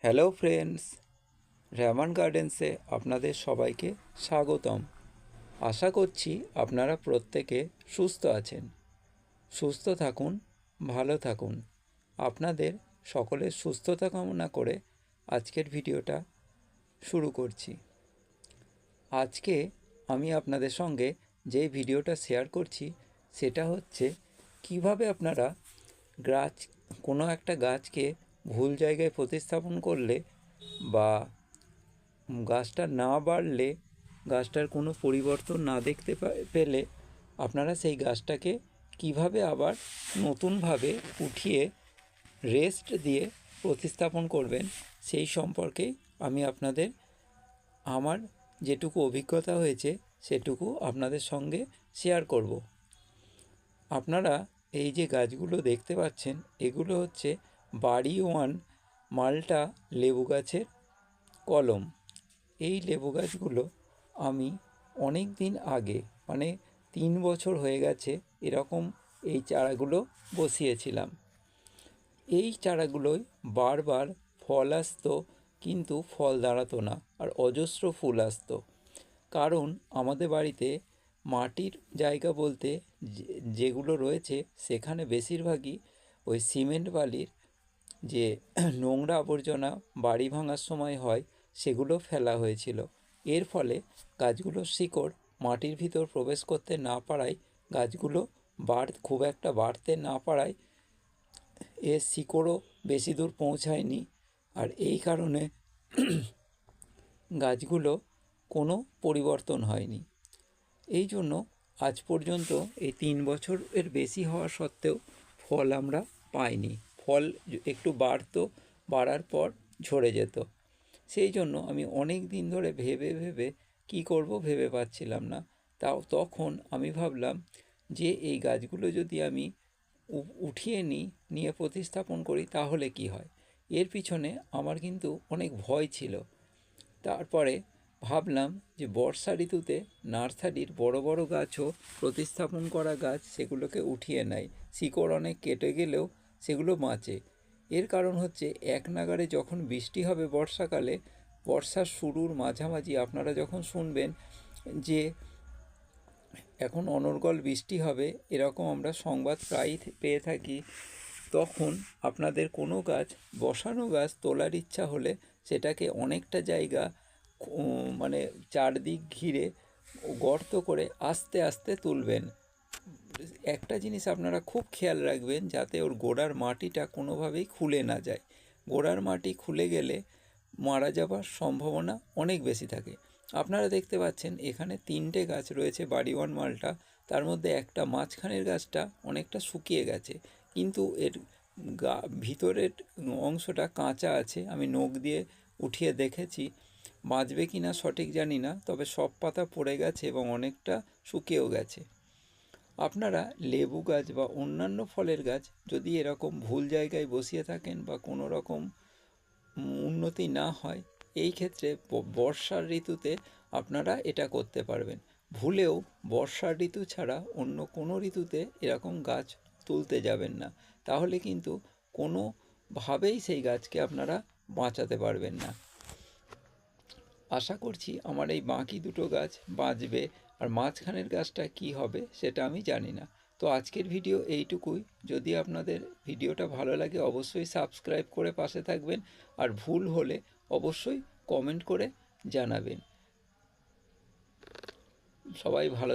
Hello friends, Rehman গার্ডেন্সে আপনাদের সবাইকে স্বাগতম। আশা করছি আপনারা প্রত্যেকে সুস্থ আছেন। সুস্থ থাকুন, ভালো থাকুন। আপনাদের সকলের সুস্থতা কামনা করে আজকের ভিডিওটা শুরু করছি। আজকে আমি আপনাদের সঙ্গে যে ভিডিওটা শেয়ার করছি সেটা হচ্ছে কিভাবে আপনারা কোনো একটা গাছকে ভুল জায়গায় প্রতিস্থাপন করলে বা গাছটা না বাড়লে, গাছটার কোনো পরিবর্তন না দেখতে পেলে আপনারা সেই গাছটাকে কিভাবে আবার নতুনভাবে উঠিয়ে রেস্ট দিয়ে প্রতিস্থাপন করবেন সেই সম্পর্কে আমি আপনাদের আমার যেটুকু অভিজ্ঞতা হয়েছে সেটুকু আপনাদের সঙ্গে শেয়ার করব। আপনারা এই যে গাছগুলো দেখতে পাচ্ছেন এগুলো হচ্ছে বাড়ি ওয়ান মাল্টা লেবু গাছের কলম। এই লেবু গাছগুলো আমি অনেক দিন আগে, মানে 3 বছর হয়ে গেছে এরকম এই চারাগুলো বসিয়েছিলাম। এই চারাগুলোয় বারবার ফল আসতো, কিন্তু ফল দাঁড়াতো না আর অজস্র ফুল আসতো। কারণ আমাদের বাড়িতে মাটির জায়গা বলতে যেগুলো রয়েছে সেখানে বেশিরভাগই ওই সিমেন্ট বালির যে নোংরা আবর্জনা বাড়ি ভাঙার সময় হয় সেগুলো ফেলা হয়েছিল। এর ফলে গাছগুলোর শিকড় মাটির ভিতর প্রবেশ করতে না পারায় গাছগুলো খুব একটা বাড়তে না পারায় এর শিকড়ও বেশি দূর পৌঁছায়নি। আর এই কারণে গাছগুলো কোনো পরিবর্তন হয়নি। এই জন্য আজ পর্যন্ত এই 3 বছরের বেশি হওয়া সত্ত্বেও ফল আমরা পাইনি। ফল একটু বাড়ার পর ঝরে যেত। সেই জন্য আমি অনেক দিন ধরে ভেবে কি করব ভেবে পাচ্ছিলাম না। তখন আমি ভাবলাম যে এই গাছগুলো যদি আমি উঠিয়ে নিয়ে প্রতিস্থাপন করি তাহলে কি হয়। এর পিছনে আমার কিন্তু অনেক ভয় ছিল। তারপরে ভাবলাম যে বর্ষা ঋতুতে নার্সারির বড় বড় গাছও প্রতিস্থাপন করা গাছ সেগুলোকে উঠিয়ে নেয়। শিকড় অনেক কেটে গেলেও সেগুলো বাঁচে। এর কারণ হচ্ছে এক নাগাড়ে যখন বৃষ্টি হবে বর্ষাকালে, বর্ষার শুরুর মাঝামাঝি আপনারা যখন শুনবেন যে এখন অনর্গল বৃষ্টি হবে, এরকম আমরা সংবাদ প্রায়ই পেয়ে থাকি, তখন আপনাদের কোনো গাছ, বসানো গাছ তোলার ইচ্ছা হলে সেটাকে অনেকটা জায়গা মানে চারদিক ঘিরে গর্ত করে আস্তে আস্তে তুলবেন। একটা জিনিস আপনারা খুব খেয়াল রাখবেন যাতে ওর গোড়ার মাটিটা কোনোভাবেই খুলে না যায়। গোড়ার মাটি খুলে গেলে মারা যাবার সম্ভাবনা অনেক বেশি থাকে। আপনারা দেখতে পাচ্ছেন এখানে 3টে গাছ রয়েছে বাড়ি ওয়ান মালটা, তার মধ্যে একটা মাঝখানের গাছটা অনেকটা শুকিয়ে গেছে, কিন্তু এর ভিতরের অংশটা কাঁচা আছে। আমি নখ দিয়ে উঠিয়ে দেখেছি, বাঁচবে কি না সঠিক জানি না, তবে সব পাতা পড়ে গেছে এবং অনেকটা শুকিয়েও গেছে। আপনারা লেবু গাছ বা অন্যান্য ফলের গাছ যদি এরকম ভুল জায়গায় বসিয়ে থাকেন বা কোনো রকম উন্নতি না হয়, এই ক্ষেত্রে বর্ষার ঋতুতে আপনারা এটা করতে পারবেন। ভুলেও বর্ষার ঋতু ছাড়া অন্য কোনো ঋতুতে এরকম গাছ তুলতে যাবেন না, তাহলে কিন্তু কোনোভাবেই সেই গাছকে আপনারা বাঁচাতে পারবেন না। আশা করছি আমার এই বাকি দুটো গাছ বাঁচবে, আর মাঝখানের গাছটা কি হবে সেটা আমি জানি না। তো আজকের ভিডিও এইটুকুই। যদি আপনাদের ভিডিওটা ভালো লাগে অবশ্যই সাবস্ক্রাইব করে পাশে থাকবেন, আর ভুল হলে অবশ্যই কমেন্ট করে জানাবেন। সবাই ভালো